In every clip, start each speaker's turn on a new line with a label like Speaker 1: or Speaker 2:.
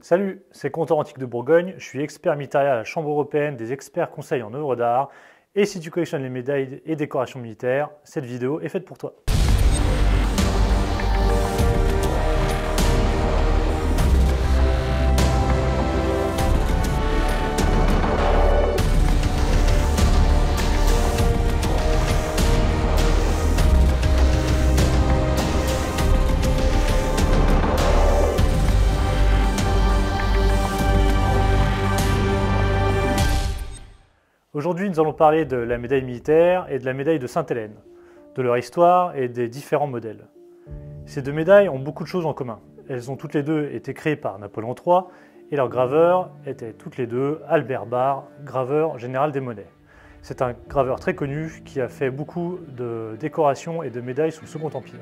Speaker 1: Salut, c'est Comptoir Antique de Bourgogne, je suis expert militaire à la Chambre européenne des experts conseils en œuvres d'art. Et si tu collectionnes les médailles et décorations militaires, cette vidéo est faite pour toi. Aujourd'hui, nous allons parler de la médaille militaire et de la médaille de Sainte-Hélène, de leur histoire et des différents modèles. Ces deux médailles ont beaucoup de choses en commun. Elles ont toutes les deux été créées par Napoléon III et leurs graveurs étaient toutes les deux Albert Barre, graveur général des monnaies. C'est un graveur très connu qui a fait beaucoup de décorations et de médailles sous le Second Empire.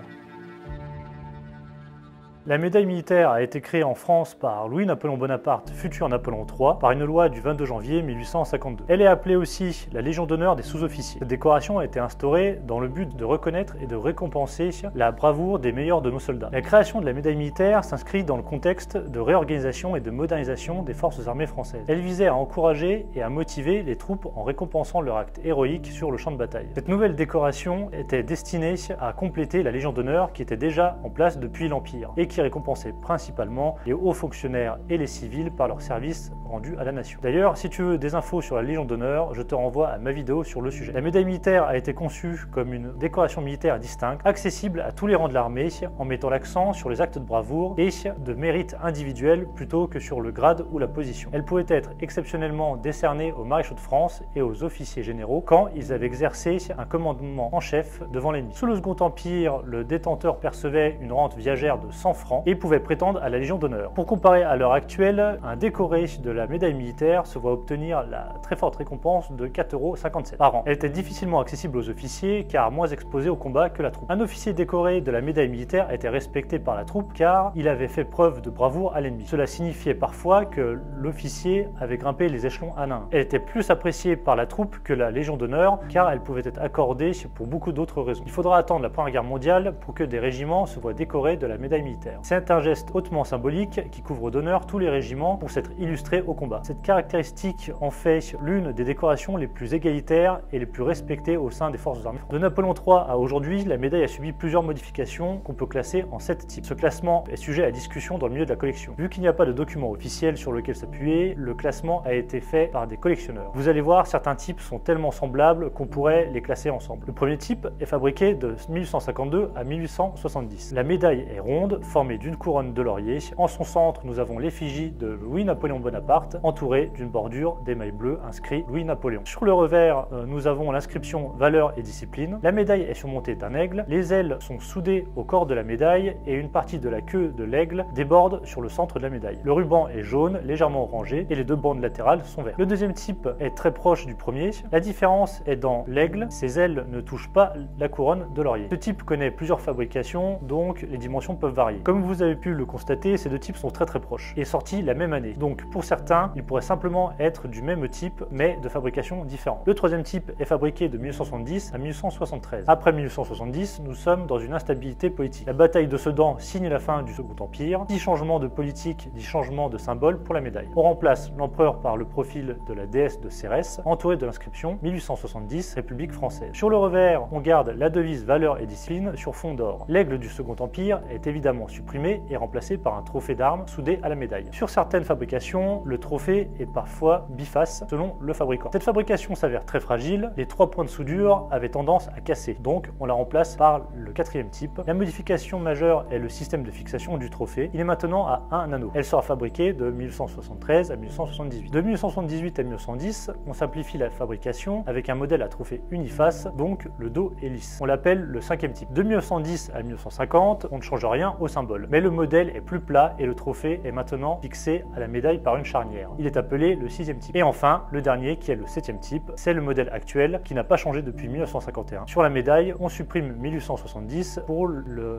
Speaker 1: La médaille militaire a été créée en France par Louis-Napoléon Bonaparte, futur Napoléon III, par une loi du 22 janvier 1852. Elle est appelée aussi la Légion d'honneur des sous-officiers. Cette décoration a été instaurée dans le but de reconnaître et de récompenser la bravoure des meilleurs de nos soldats. La création de la médaille militaire s'inscrit dans le contexte de réorganisation et de modernisation des forces armées françaises. Elle visait à encourager et à motiver les troupes en récompensant leur acte héroïque sur le champ de bataille. Cette nouvelle décoration était destinée à compléter la Légion d'honneur qui était déjà en place depuis l'Empire et qui récompensait principalement les hauts fonctionnaires et les civils par leur service rendu à la nation. D'ailleurs, si tu veux des infos sur la Légion d'honneur, je te renvoie à ma vidéo sur le sujet. La médaille militaire a été conçue comme une décoration militaire distincte, accessible à tous les rangs de l'armée, en mettant l'accent sur les actes de bravoure et de mérite individuel plutôt que sur le grade ou la position. Elle pouvait être exceptionnellement décernée aux maréchaux de France et aux officiers généraux quand ils avaient exercé un commandement en chef devant l'ennemi. Sous le Second Empire, le détenteur percevait une rente viagère de 100 francs et pouvait prétendre à la Légion d'honneur. Pour comparer à l'heure actuelle, un décoré de la médaille militaire se voit obtenir la très forte récompense de 4,57 € par an. Elle était difficilement accessible aux officiers car moins exposés au combat que la troupe. Un officier décoré de la médaille militaire était respecté par la troupe car il avait fait preuve de bravoure à l'ennemi. Cela signifiait parfois que l'officier avait grimpé les échelons un à un. Elle était plus appréciée par la troupe que la Légion d'honneur car elle pouvait être accordée pour beaucoup d'autres raisons. Il faudra attendre la Première Guerre mondiale pour que des régiments se voient décorés de la médaille militaire. C'est un geste hautement symbolique qui couvre d'honneur tous les régiments pour s'être illustrés au combat. Cette caractéristique en fait l'une des décorations les plus égalitaires et les plus respectées au sein des forces armées françaises. De Napoléon III à aujourd'hui, la médaille a subi plusieurs modifications qu'on peut classer en 7 types. Ce classement est sujet à discussion dans le milieu de la collection. Vu qu'il n'y a pas de document officiel sur lequel s'appuyer, le classement a été fait par des collectionneurs. Vous allez voir, certains types sont tellement semblables qu'on pourrait les classer ensemble. Le premier type est fabriqué de 1852 à 1870. La médaille est ronde, formée d'une couronne de laurier. En son centre, nous avons l'effigie de Louis-Napoléon Bonaparte, entourée d'une bordure d'émail bleu inscrit Louis-Napoléon. Sur le revers, nous avons l'inscription Valeur et Discipline. La médaille est surmontée d'un aigle. Les ailes sont soudées au corps de la médaille et une partie de la queue de l'aigle déborde sur le centre de la médaille. Le ruban est jaune, légèrement orangé, et les deux bandes latérales sont vertes. Le deuxième type est très proche du premier. La différence est dans l'aigle. Ses ailes ne touchent pas la couronne de laurier. Ce type connaît plusieurs fabrications, donc les dimensions peuvent varier. Comme vous avez pu le constater, ces deux types sont très proches et sortis la même année. Donc pour certains, ils pourraient simplement être du même type mais de fabrication différente. Le troisième type est fabriqué de 1870 à 1873. Après 1870, nous sommes dans une instabilité politique. La bataille de Sedan signe la fin du Second Empire. 10 changements de politique, 10 changements de symbole pour la médaille. On remplace l'empereur par le profil de la déesse de Cérès, entouré de l'inscription 1870 République française. Sur le revers, on garde la devise Valeur et Discipline sur fond d'or. L'aigle du Second Empire est évidemment supprimé et remplacé par un trophée d'armes soudé à la médaille. Sur certaines fabrications, le trophée est parfois biface selon le fabricant. Cette fabrication s'avère très fragile, les 3 points de soudure avaient tendance à casser, donc on la remplace par le 4e type. La modification majeure est le système de fixation du trophée. Il est maintenant à 1 anneau. Elle sera fabriquée de 1873 à 1878. De 1878 à 1910, on simplifie la fabrication avec un modèle à trophée uniface, donc le dos est lisse. On l'appelle le 5e type. De 1910 à 1950, on ne change rien au symbole, mais le modèle est plus plat et le trophée est maintenant fixé à la médaille par une charnière. Il est appelé le 6e type. Et enfin, le dernier qui est le 7e type, c'est le modèle actuel qui n'a pas changé depuis 1951. Sur la médaille, on supprime 1870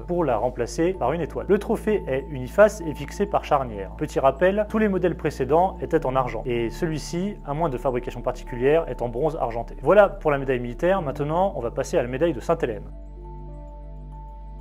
Speaker 1: pour la remplacer par une étoile. Le trophée est uniface et fixé par charnière. Petit rappel, tous les modèles précédents étaient en argent et celui-ci, à moins de fabrication particulière, est en bronze argenté. Voilà pour la médaille militaire. Maintenant, on va passer à la médaille de Sainte-Hélène.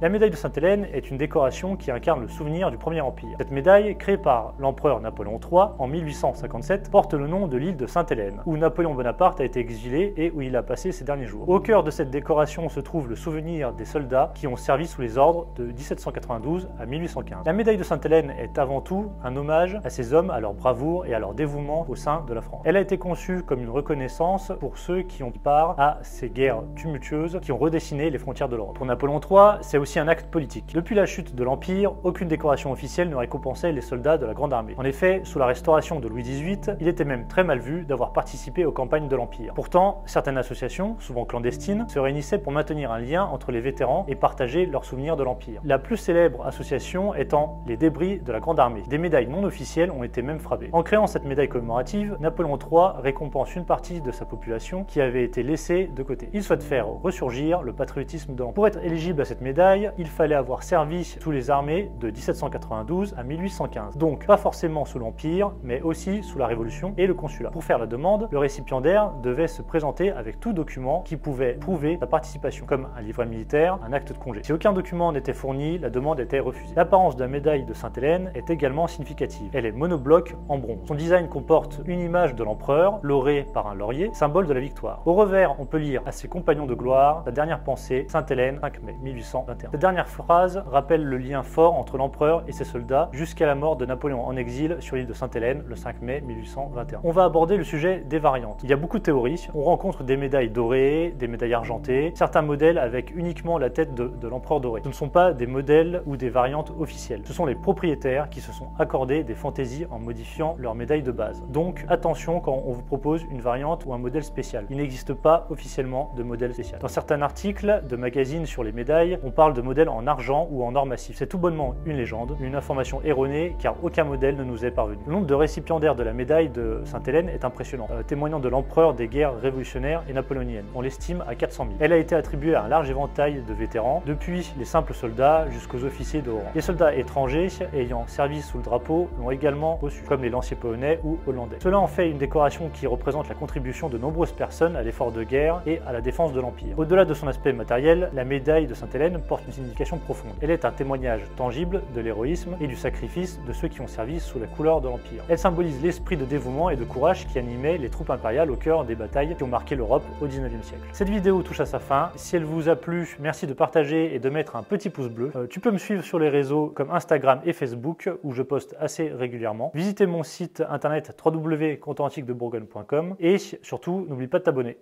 Speaker 1: La médaille de Sainte-Hélène est une décoration qui incarne le souvenir du Premier Empire. Cette médaille, créée par l'empereur Napoléon III en 1857, porte le nom de l'île de Sainte-Hélène, où Napoléon Bonaparte a été exilé et où il a passé ses derniers jours. Au cœur de cette décoration se trouve le souvenir des soldats qui ont servi sous les ordres de 1792 à 1815. La médaille de Sainte-Hélène est avant tout un hommage à ces hommes, à leur bravoure et à leur dévouement au sein de la France. Elle a été conçue comme une reconnaissance pour ceux qui ont pris part à ces guerres tumultueuses qui ont redessiné les frontières de l'Europe. Pour Napoléon III, c'est aussi un acte politique. Depuis la chute de l'Empire, aucune décoration officielle ne récompensait les soldats de la Grande Armée. En effet, sous la restauration de Louis XVIII, il était même très mal vu d'avoir participé aux campagnes de l'Empire. Pourtant, certaines associations, souvent clandestines, se réunissaient pour maintenir un lien entre les vétérans et partager leurs souvenirs de l'Empire. La plus célèbre association étant les débris de la Grande Armée. Des médailles non officielles ont été même frappées. En créant cette médaille commémorative, Napoléon III récompense une partie de sa population qui avait été laissée de côté. Il souhaite faire ressurgir le patriotisme de l'Empire. Pour être éligible à cette médaille, il fallait avoir servi sous les armées de 1792 à 1815. Donc pas forcément sous l'Empire, mais aussi sous la Révolution et le Consulat. Pour faire la demande, le récipiendaire devait se présenter avec tout document qui pouvait prouver sa participation, comme un livret militaire, un acte de congé. Si aucun document n'était fourni, la demande était refusée. L'apparence de la médaille de Sainte-Hélène est également significative. Elle est monobloc en bronze. Son design comporte une image de l'empereur, lauré par un laurier, symbole de la victoire. Au revers, on peut lire à ses compagnons de gloire sa dernière pensée, Sainte-Hélène, 5 mai 1821. Cette dernière phrase rappelle le lien fort entre l'empereur et ses soldats jusqu'à la mort de Napoléon en exil sur l'île de Sainte-Hélène le 5 mai 1821. On va aborder le sujet des variantes. Il y a beaucoup de théories. On rencontre des médailles dorées, des médailles argentées, certains modèles avec uniquement la tête de l'empereur doré. Ce ne sont pas des modèles ou des variantes officielles. Ce sont les propriétaires qui se sont accordés des fantaisies en modifiant leur médaille de base. Donc attention quand on vous propose une variante ou un modèle spécial. Il n'existe pas officiellement de modèle spécial. Dans certains articles de magazines sur les médailles, on parle de modèles en argent ou en or massif. C'est tout bonnement une légende, une information erronée car aucun modèle ne nous est parvenu. Le nombre de récipiendaires de la médaille de Sainte-Hélène est impressionnant, témoignant de l'empereur des guerres révolutionnaires et napoléoniennes. On l'estime à 400 000. Elle a été attribuée à un large éventail de vétérans, depuis les simples soldats jusqu'aux officiers de haut rang. Les soldats étrangers ayant servi sous le drapeau l'ont également reçu, comme les lanciers polonais ou hollandais. Cela en fait une décoration qui représente la contribution de nombreuses personnes à l'effort de guerre et à la défense de l'Empire. Au-delà de son aspect matériel, la médaille de Sainte-Hélène porte une signification profonde. Elle est un témoignage tangible de l'héroïsme et du sacrifice de ceux qui ont servi sous la couleur de l'Empire. Elle symbolise l'esprit de dévouement et de courage qui animait les troupes impériales au cœur des batailles qui ont marqué l'Europe au XIXe siècle. Cette vidéo touche à sa fin. Si elle vous a plu, merci de partager et de mettre un petit pouce bleu. Tu peux me suivre sur les réseaux comme Instagram et Facebook où je poste assez régulièrement. Visitez mon site internet www.conteantiquedebourgogne.com et surtout, n'oublie pas de t'abonner.